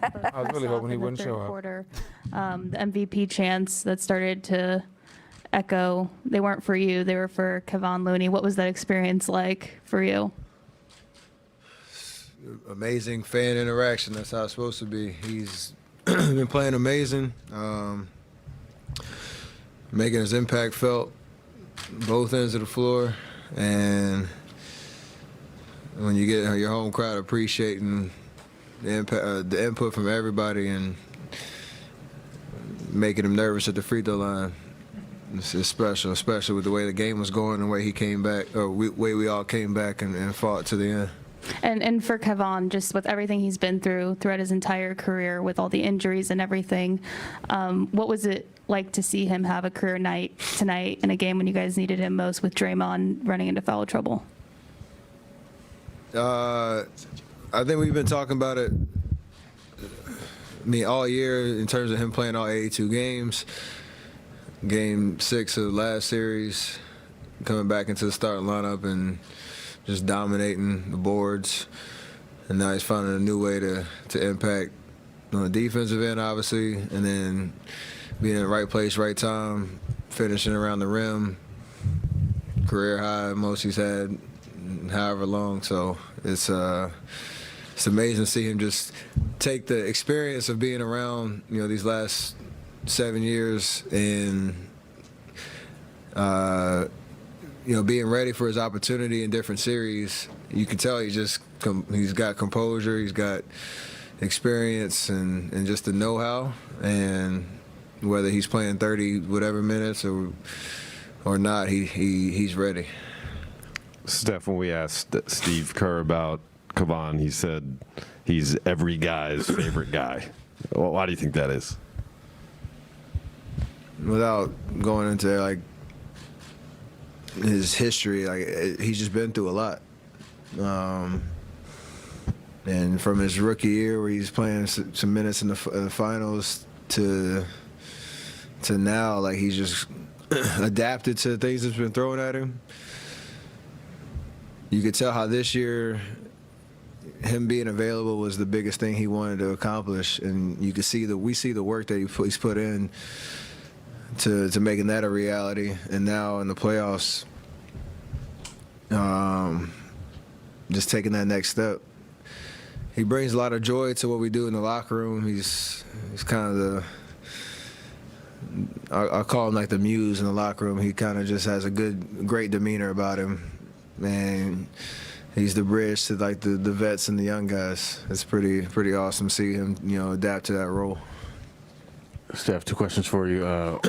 I was really hoping he wouldn't show up. Quarter, the MVP chants that started to echo, they weren't for you, they were for Kevon Looney. What was that experience like for you? Amazing fan interaction. That's how it's supposed to be. He's been playing amazing, making his impact felt both ends of the floor, and when you get your home crowd appreciating the impact, the input from everybody, and making him nervous at the free throw line, it's special, especially with the way the game was going, the way he came back, or way we all came back and fought to the end. And for Kevon, just with everything he's been throughout his entire career, with all the injuries and everything, what was it like to see him have a career night tonight in a game when you guys needed him most, with Draymond running into foul trouble? I think we've been talking about it, all year in terms of him playing all 82 games. Game 6 of the last series, coming back into the starting lineup and just dominating the boards. And now he's finding a new way to impact on the defensive end, obviously, and then being in the right place, right time, finishing around the rim. Career high, most he's had however long. So it's amazing to see him just take the experience of being around, these last 7 years, and being ready for his opportunity in different series. You can tell he's got composure, he's got experience, and just the know-how. And whether he's playing 30 whatever minutes or not, he's ready. Steph, when we asked Steve Kerr about Kevon, he said he's every guy's favorite guy. Well, why do you think that is? Without going into his history, he's just been through a lot. And from his rookie year, where he's playing some minutes in the finals, to now, he's just adapted to the things that's been thrown at him. You could tell how this year, him being available was the biggest thing he wanted to accomplish, and you can see we see the work that he's put in to making that a reality. And now in the playoffs, just taking that next step. He brings a lot of joy to what we do in the locker room. He's kind of I call him like the muse in the locker room. He kind of just has a great demeanor about him, and he's the bridge to the vets and the young guys. It's pretty awesome to see him adapt to that role. Steph, 2 questions for you.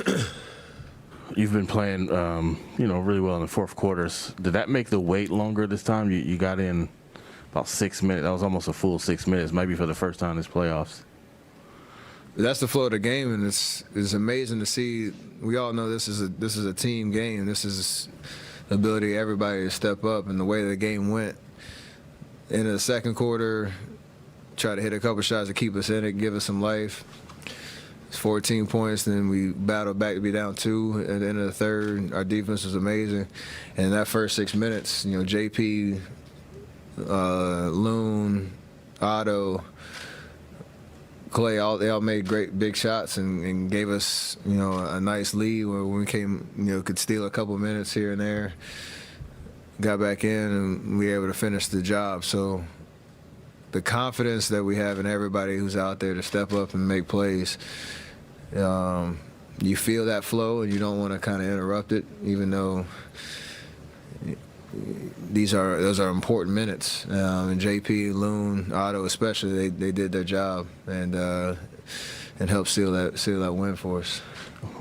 You've been playing, really well in the fourth quarters. Did that make the wait longer this time? You got in about 6 minutes. That was almost a full 6 minutes, maybe for the first time in this playoffs. That's the flow of the game, and it's amazing to see. We all know this is a team game. This is the ability of everybody to step up, and the way the game went. In the second quarter, try to hit a couple shots to keep us in it, give us some life. It's 14 points, then we battled back to be down 2 at the end of the third. Our defense was amazing. And in that first 6 minutes, JP, Loon, Otto, Clay, they all made great big shots and gave us, a nice lead where we could steal a couple minutes here and there. Got back in, and we were able to finish the job. So the confidence that we have in everybody who's out there to step up and make plays, you feel that flow, and you don't want to kind of interrupt it, even though those are important minutes. And JP, Loon, Otto especially, they did their job and helped seal that win for us.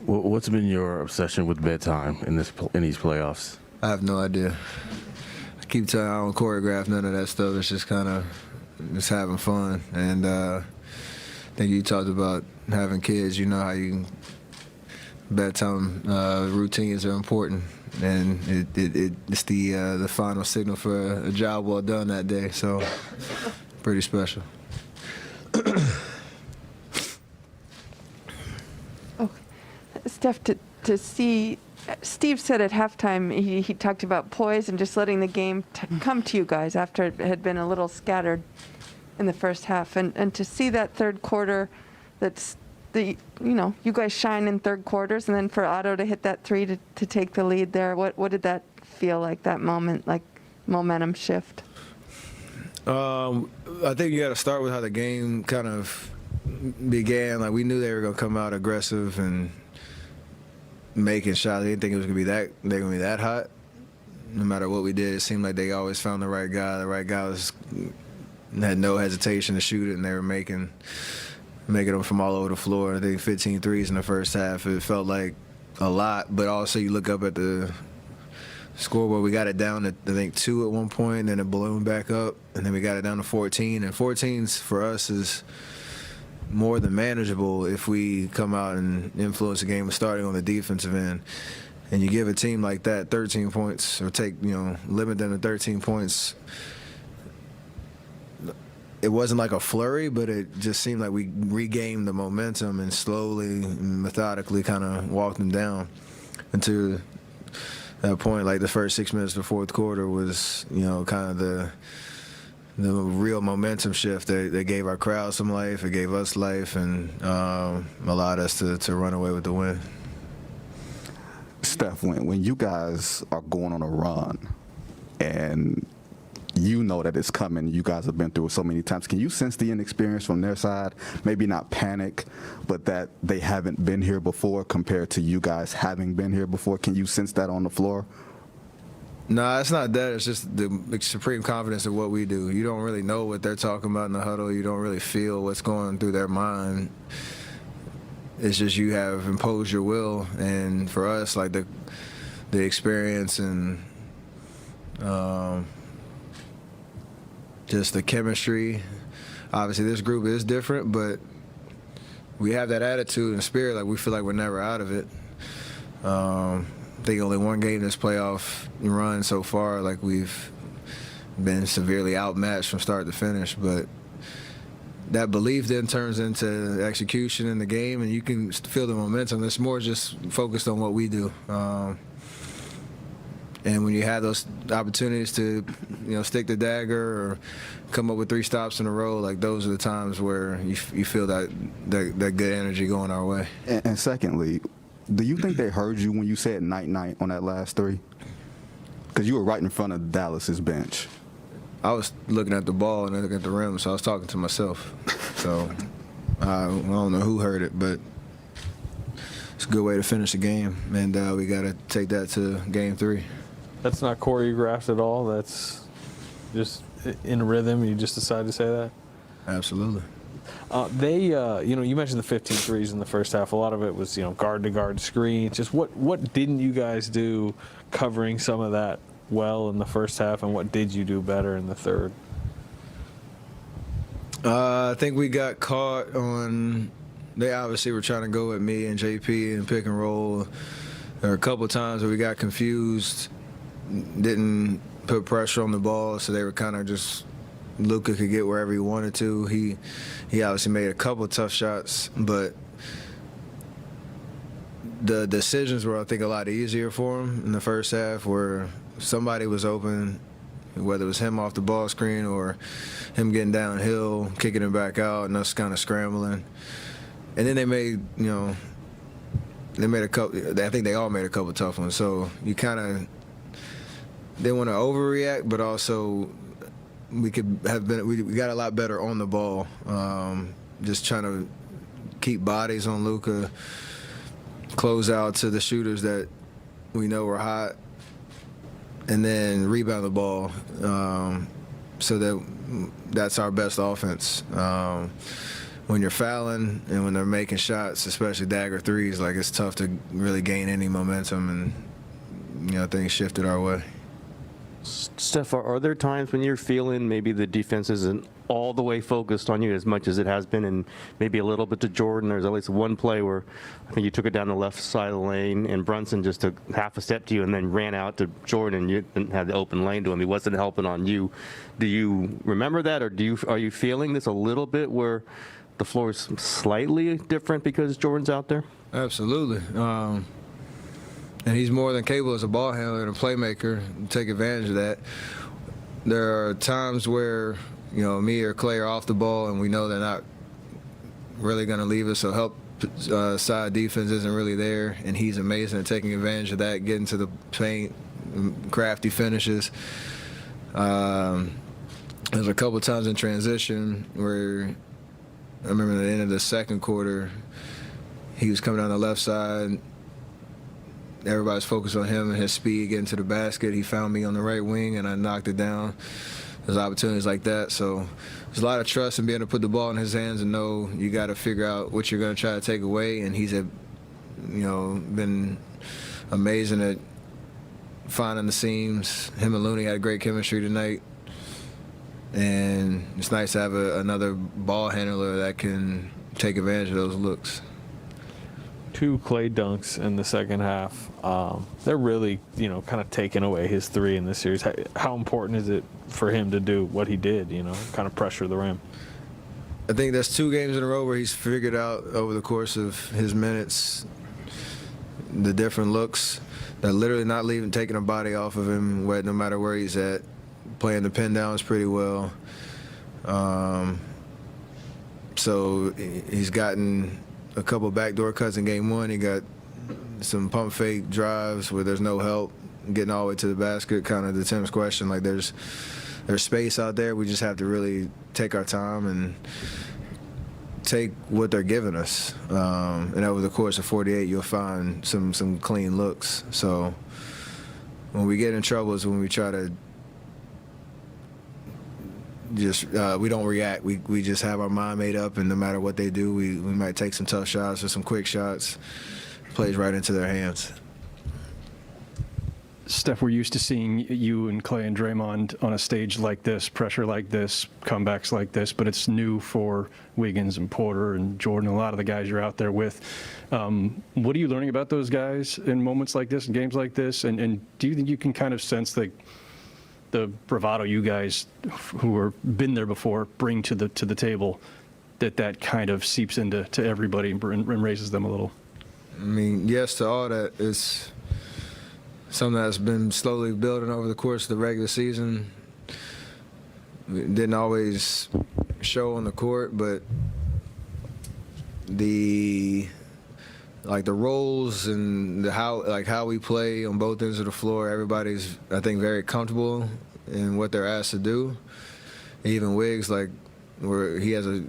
What's been your obsession with bedtime in these playoffs? I have no idea. I keep telling you I don't choreograph none of that stuff. It's just kind of just having fun. And I think you talked about having kids. You know how bedtime routines are important, and it's the final signal for a job well done that day. So pretty special. Oh, Steph, to see. Steve said at halftime he talked about poise and just letting the game come to you guys after it had been a little scattered. in the first half. And to see that third quarter, that's you guys shine in third quarters, and then for Otto to hit that three to take the lead there, what did that feel like, that moment, like momentum shift? I think you got to start with how the game kind of began. Like, we knew they were going to come out aggressive and making shots. They didn't think it was going to be that hot. No matter what we did, it seemed like they always found the right guy. The right guy had no hesitation to shoot it, and they were making them from all over the floor. I think 15 threes in the first half. It felt like a lot, but also you look up at the scoreboard, we got it down to, I think, 2 at one point, and then it ballooned back up, and then we got it down to 14. And 14's for us is more than manageable if we come out and influence the game starting on the defensive end. And you give a team like that 13 points, or limit them to 13 points. It wasn't like a flurry, but it just seemed like we regained the momentum and slowly and methodically kind of walked them down until that point. Like, the first 6 minutes of the fourth quarter was, kind of the real momentum shift that gave our crowd some life. It gave us life, and allowed us to run away with the win. Steph, when you guys are going on a run and you know that it's coming, you guys have been through it so many times, can you sense the inexperience from their side? Maybe not panic, but that they haven't been here before compared to you guys having been here before. Can you sense that on the floor? No, it's not that. It's just the supreme confidence of what we do. You don't really know what they're talking about in the huddle. You don't really feel what's going through their mind. It's just you have imposed your will, and for us, like the experience and just the chemistry. Obviously, this group is different, but we have that attitude and spirit. Like, we feel like we're never out of it. I think only one game this playoff run so far, like, we've been severely outmatched from start to finish, but that belief then turns into execution in the game, and you can feel the momentum. It's more just focused on what we do. And when you have those opportunities to, stick the dagger or come up with 3 stops in a row, like, those are the times where you feel that good energy going our way. And secondly, do you think they heard you when you said night-night on that last 3? Because you were right in front of Dallas's bench. I was looking at the ball and looking at the rim, so I was talking to myself. So I don't know who heard it, but it's a good way to finish the game, and we got to take that to Game 3. That's not choreographed at all. That's just in rhythm. You just decided to say that? Absolutely. You mentioned the 15 threes in the first half. A lot of it was, guard-to-guard screens. Just what didn't you guys do covering some of that well in the first half, and what did you do better in the third? I think we got caught on. They obviously were trying to go at me and JP and pick and roll. There were a couple of times where we got confused, didn't put pressure on the ball, so they were kind of just. Luka could get wherever he wanted to. He obviously made a couple of tough shots, but the decisions were, I think, a lot easier for him in the first half, where somebody was open, whether it was him off the ball screen or him getting downhill, kicking it back out, and us kind of scrambling. And then they made a couple. I think they all made a couple tough ones. So you kind of didn't want to overreact, but also we got a lot better on the ball. Just trying to keep bodies on Luka, close out to the shooters that we know are hot, and then rebound the ball. So that's our best offense. When you're fouling and when they're making shots, especially dagger threes, like, it's tough to really gain any momentum, and things shifted our way. Steph, are there times when you're feeling maybe the defense isn't all the way focused on you as much as it has been, and maybe a little bit to Jordan? There's at least one play where I think you took it down the left side of the lane, and Brunson just took half a step to you and then ran out to Jordan, and you didn't have the open lane to him. He wasn't helping on you. Do you remember that, or are you feeling this a little bit where the floor is slightly different because Jordan's out there? Absolutely. And he's more than capable as a ball handler and a playmaker to take advantage of that. There are times where me or Clay are off the ball and we know they're not really going to leave us, so help side defense isn't really there, and he's amazing at taking advantage of that, getting to the paint, crafty finishes. There's a couple times in transition where I remember at the end of the second quarter, he was coming down the left side. Everybody's focused on him and his speed getting to the basket. He found me on the right wing, and I knocked it down. There's opportunities like that. So there's a lot of trust in being able to put the ball in his hands and know you got to figure out what you're going to try to take away. And he's been amazing at finding the seams. Him and Looney had great chemistry tonight. And it's nice to have another ball handler that can take advantage of those looks. 2 Clay dunks in the second half. They're really, kind of taking away his 3 in this series. How important is it for him to do what he did, kind of pressure the rim? I think that's 2 games in a row where he's figured out over the course of his minutes the different looks that literally not taking a body off of him no matter where he's at. Playing the pin downs pretty well. So he's gotten a couple backdoor cuts in game 1. He got some pump fake drives where there's no help getting all the way to the basket. Kind of the Tim's question, like there's space out there. We just have to really take our time and take what they're giving us. And over the course of 48, you'll find some clean looks. So when we get in trouble is when we try to we don't react. We just have our mind made up, and no matter what they do, we might take some tough shots or some quick shots. Plays right into their hands. Steph, we're used to seeing you and Clay and Draymond on a stage like this, pressure like this, comebacks like this, but it's new for Wiggins and Porter and Jordan, a lot of the guys you're out there with. What are you learning about those guys in moments like this, in games like this? And do you think you can kind of sense the bravado you guys who have been there before bring to the table, that kind of seeps into everybody and raises them a little? I mean, yes to all that. It's something that's been slowly building over the course of the regular season. It didn't always show on the court, but the roles and how we play on both ends of the floor, everybody's, I think, very comfortable in what they're asked to do. Even Wiggs, where he has a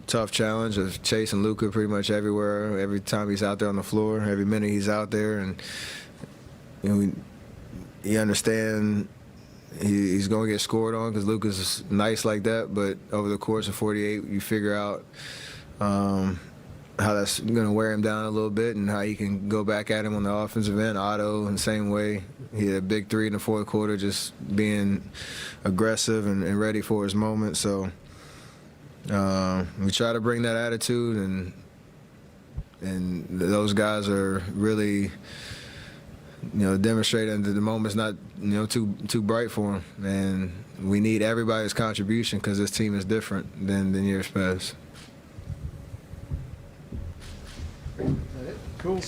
tough challenge of chasing Luka pretty much everywhere, every time he's out there on the floor, every minute he's out there, and you understand he's going to get scored on because Luka's nice like that. But over the course of 48, you figure out how that's going to wear him down a little bit and how he can go back at him on the offensive end. Otto, in the same way, he had a big 3 in the fourth quarter, just being aggressive and ready for his moment. So we try to bring that attitude, and those guys are really demonstrating that the moment's not too bright for them, and we need everybody's contribution because this team is different than years past. Cool.